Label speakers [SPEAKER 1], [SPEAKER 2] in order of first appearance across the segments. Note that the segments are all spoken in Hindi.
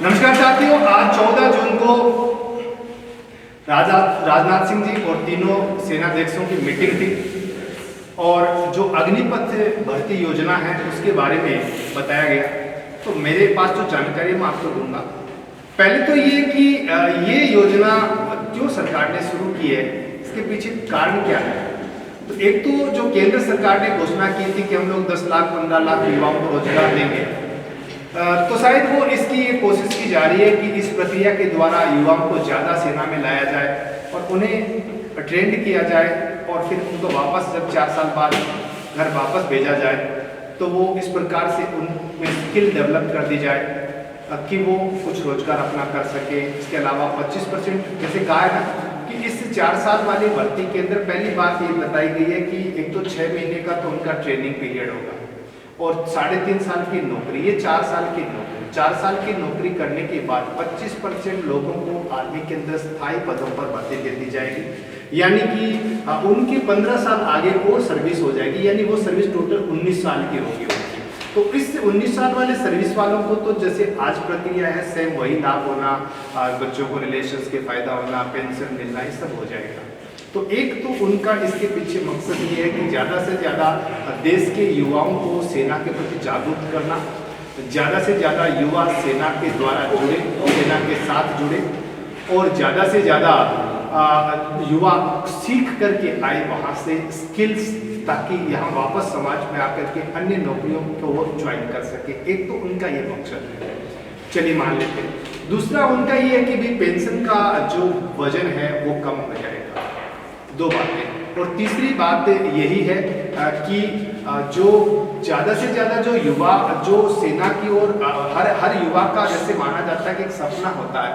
[SPEAKER 1] नमस्कार साथियों, आज 14 जून को राजनाथ सिंह जी और तीनों सेनाध्यक्षों की मीटिंग थी और जो अग्निपथ भर्ती योजना है उसके बारे में बताया गया। तो मेरे पास जो जानकारी मैं आपको दूंगा। पहले तो ये कि ये योजना क्यों सरकार ने शुरू की है, इसके पीछे कारण क्या है। तो एक तो जो केंद्र सरकार ने घोषणा की थी कि हम लोग 10 लाख 15 लाख युवाओं को रोजगार देंगे, तो शायद वो इसकी ये कोशिश की जा रही है कि इस प्रक्रिया के द्वारा युवाओं को ज़्यादा सेना में लाया जाए और उन्हें ट्रेंड किया जाए और फिर उनको वापस जब 4 साल बाद घर वापस भेजा जाए तो वो इस प्रकार से उनमें स्किल डेवलप कर दी जाए कि वो कुछ रोजगार अपना कर सके। इसके अलावा 25% जैसे कहा है ना कि इस 4 साल वाली भर्ती के अंदर पहली बात ये बताई गई है कि एक तो 6 महीने का तो उनका ट्रेनिंग पीरियड होगा और 3.5 साल की नौकरी, ये 4 साल की नौकरी। 4 साल की नौकरी करने के बाद 25% लोगों को आर्मी के अंदर स्थायी पदों पर भर्ती दे दी जाएगी, यानी कि उनकी 15 साल आगे और सर्विस हो जाएगी, यानी वो सर्विस टोटल 19 साल की होगी उनकी। तो इस 19 साल वाले सर्विस वालों को तो जैसे आज प्रक्रिया है सेम वही लाभ होना, बच्चों को रिलेशंस के फायदा होना, पेंशन मिलना, ये सब हो जाएगा। तो एक तो उनका इसके पीछे मकसद ये है कि ज़्यादा से ज़्यादा देश के युवाओं को सेना के प्रति जागरूक करना, ज़्यादा से ज़्यादा युवा सेना के द्वारा जुड़े, सेना के साथ जुड़े और ज़्यादा से ज़्यादा युवा सीख करके आए वहाँ से स्किल्स, ताकि यहाँ वापस समाज में आकर के अन्य नौकरियों को वो ज्वाइन कर सके। एक तो उनका ये मकसद है, चलिए मान लेते हैं। दूसरा उनका ये है कि भी पेंशन का जो वजन है वो कम हो जाएगा। 2 बातें। और तीसरी बात यही है कि जो ज़्यादा से ज़्यादा जो युवा जो सेना की ओर हर युवा का जैसे माना जाता है कि एक सपना होता है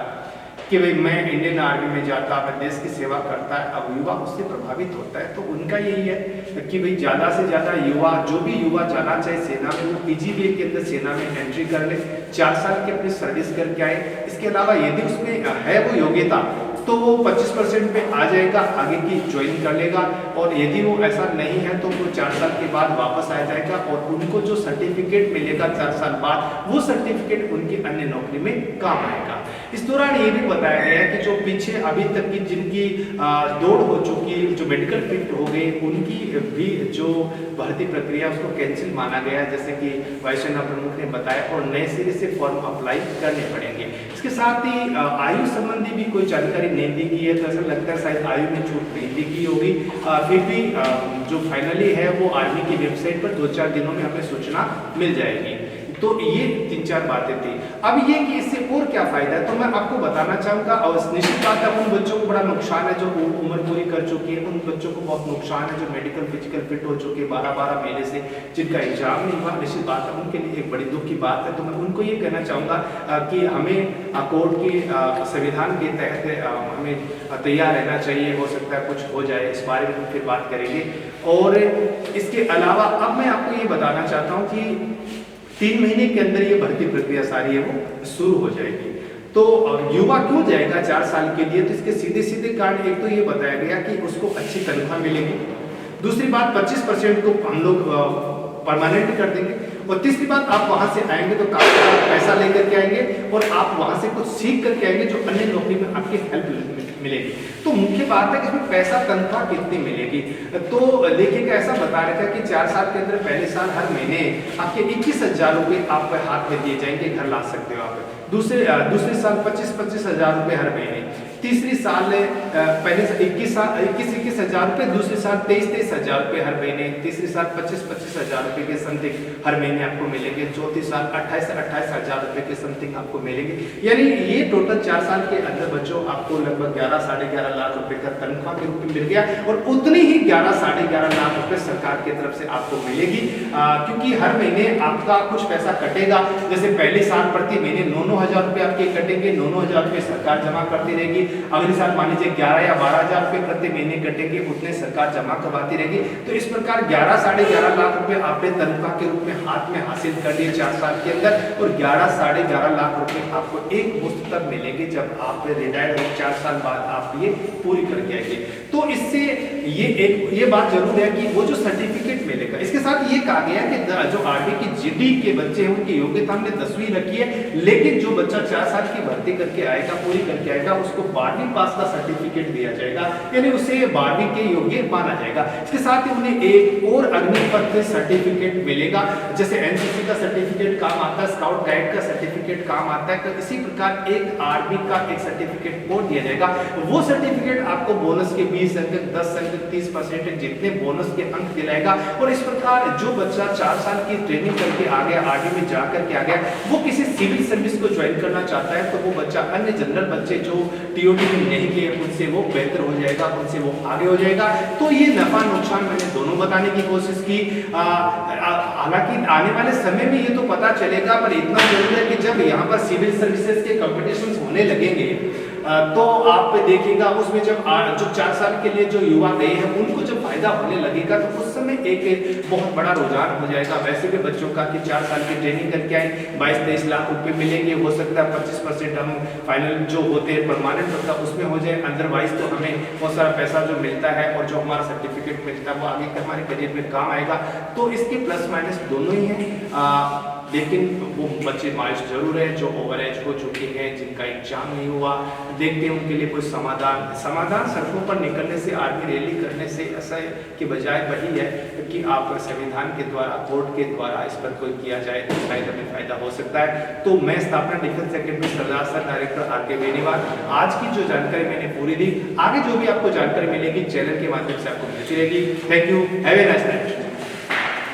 [SPEAKER 1] कि भाई मैं इंडियन आर्मी में जाता, मैं देश की सेवा करता है। अब युवा उससे प्रभावित होता है, तो उनका यही है कि भाई ज़्यादा से ज़्यादा युवा, जो भी युवा जाना चाहे सेना में, वो पीजीबीए के अंदर सेना में एंट्री कर ले, 4 साल की अपनी सर्विस करके आए। इसके अलावा यदि उसमें है वो योग्यता तो वो 25% पे आ जाएगा, आगे की ज्वाइन कर लेगा। और यदि वो ऐसा नहीं है तो वो 4 साल के बाद वापस आ जाएगा और उनको जो सर्टिफिकेट मिलेगा 4 साल बाद, वो सर्टिफिकेट उनकी अन्य नौकरी में काम आएगा। इस दौरान ये भी बताया गया है कि जो पीछे अभी तक की जिनकी दौड़ हो चुकी, जो मेडिकल फिट हो गई, उनकी भी जो भर्ती प्रक्रिया उसको कैंसिल माना गया है, जैसे कि वायुसेना प्रमुख ने बताया, और नए सिरे से फॉर्म अप्लाई करने पड़ेंगे। इसके साथ ही आयु संबंधी भी कोई जानकारी नहीं दी गई है, तो ऐसा लगता है शायद आयु में छूट नहीं दी गई होगी। फिर भी जो फाइनली है वो आर्मी की वेबसाइट पर 2-4 दिनों में हमें सूचना मिल जाएगी। तो ये 3-4 बातें थी। अब ये कि इससे और क्या फायदा है, तो मैं आपको बताना चाहूँगा। और निश्चित बात है उन बच्चों को बड़ा नुकसान है जो उम्र पूरी कर चुकी है, उन बच्चों को बहुत नुकसान है जो मेडिकल फिजिकल फिट हो चुके 12-12 महीने से, जिनका एग्जाम नहीं हुआ। निश्चित बात है उनके लिए एक बड़ी दुख की बात है। तो मैं उनको ये कहना चाहूँगा कि हमें कोर्ट के संविधान के तहत हमें तैयार रहना चाहिए। हो सकता है कुछ हो जाए, इस बारे में फिर बात करेंगे। और इसके अलावा अब मैं आपको ये बताना चाहता हूँ कि 3 महीने के अंदर ये भर्ती प्रक्रिया सारी है वो शुरू हो जाएगी। तो युवा क्यों जाएगा 4 साल के लिए, तो इसके सीधे सीधे कारण एक तो ये बताया गया कि उसको अच्छी तनख्वाह मिलेगी। दूसरी बात 25% को हम लोग परमानेंट कर देंगे। और तीसरी बात, आप वहां से आएंगे तो काफी पैसा लेकर के आएंगे और आप वहां से कुछ सीख करके आएंगे जो अन्य नौकरी में आपकी हेल्प मिलेगी। तो मुख्य बात है कि इसमें पैसा तनख्वाह कितनी मिलेगी। तो लेखिका ऐसा बता रहा था कि 4 साल के अंदर पहले साल हर महीने आपके 21,000 रुपये आपके हाथ में दिए जाएंगे, घर ला सकते हो आप। दूसरे साल 25,000 रुपये हर महीने। तीसरी साल पहले 21,000 रुपये, दूसरे साल 23,000 रुपये हर महीने। तीसरी साल 25,000 रुपये के समथिंग हर महीने आपको मिलेंगे। चौथी साल 28,000 रुपये के समथिंग आपको मिलेंगे। यानी ये टोटल 4 साल के अंदर बच्चों आपको लगभग 11-11.5 लाख रुपए का तनख्वाह के रूप में मिल गया। और उतनी ही 11-11.5 लाख रुपए सरकार की तरफ से आपको मिलेगी, क्योंकि हर महीने आपका कुछ पैसा कटेगा। जैसे पहले साल प्रति महीने 9-9 हज़ार रुपये आपके कटेंगे, 9-9 हज़ार रुपये सरकार जमा करती रहेगी। अगले साल मान लीजिए 11 या 12 हज़ार रुपये प्रति महीने कटेंगे, उतने सरकार जमा करवाती रहेगी। तो इस प्रकार 11-11.5 लाख रुपए आपने तनख्वाह के रूप में हाथ में हासिल कर लिए 4 साल के अंदर। और 11-11.5 लाख रुपए आपको एक मुश्त तक मिलेंगे जब आप रिटायर हो 4 साल बाद आप ये पूरी करके आएंगे। तो इससे ये बात जरूर है कि वो जो सर्टिफिकेट मिलेगा, इसके साथ ये कहा गया कि जो आर्मी की जीडी के बच्चे हैं उनकी योग्यता हमने 10वीं रखी है, लेकिन जो बच्चा 4 साल की भर्ती करके आएगा, पूरी करके आएगा, उसको 12वीं पास का सर्टिफिकेट दिया जाएगा, यानी उसे 12वीं के योग्य माना जाएगा। इसके साथ ही उन्हें एक और अग्निपथ सर्टिफिकेट मिलेगा, जैसे एनसीसी का सर्टिफिकेट काम आता है, स्काउट गाइड का सर्टिफिकेट काम आता है, तो इसी प्रकार एक आर्मी का एक सर्टिफिकेट और दिया जाएगा। वो सर्टिफिकेट आपको बोनस के 20 अंक, 10 अंक, 30% जितने बोनस के अंक दिलाएगा। और इस प्रकार जो बच्चा 4 साल की ट्रेनिंग करके आ गया, आर्मी में जा करके आ गया, वो किसी सिविल सर्विस को ज्वाइन करना चाहता है, तो वो बच्चा अन्य जनरल बच्चे जो टीओटी में नहीं किए उनसे वो बेहतर हो जाएगा, उनसे वो आगे हो जाएगा। तो ये नफा नुकसान मैंने दोनों बताने की कोशिश की। हालांकि आने वाले समय में ये तो पता चलेगा, पर इतना जरूर है कि जब यहाँ पर सिविल सर्विसेज के कॉम्पिटिशन होने लगेंगे तो आप देखिएगा उसमें जब जो 4 साल के लिए जो युवा गए हैं उनको जब फायदा होने लगेगा, तो उस समय एक बहुत बड़ा रुझान हो जाएगा वैसे भी बच्चों का कि 4 साल की ट्रेनिंग करके आए, 22-23 लाख रुपए मिलेंगे, हो सकता है 25% हम फाइनल जो होते हैं परमानेंट होता है उसमें हो जाए, अदरवाइज तो हमें बहुत सारा पैसा जो मिलता है और जो हमारा सर्टिफिकेट मिलता है वो आगे हमारे करियर में काम आएगा। तो इसके प्लस माइनस दोनों ही हैं, लेकिन वो बच्चे मायूस जरूर है जो ओवर एज हो चुके हैं, जिनका एग्जाम नहीं हुआ, देखते हैं उनके लिए कोई समाधान सड़कों पर निकलने से, आर्मी रैली करने से ऐसा के बजाय वही है कि आप संविधान के द्वारा, कोर्ट के द्वारा इस पर कोई किया जाए तो शायद हमें फायदा हो सकता है। तो मैं स्थापना डिफेंस एकेडमी सरदार सर डायरेक्टर आर.के. बेनीवाल, आज की जो जानकारी मैंने पूरी दी, आगे जो भी आपको जानकारी मिलेगी चैनल के माध्यम से आपको मिलती रहेगी। Thank you, have a nice night.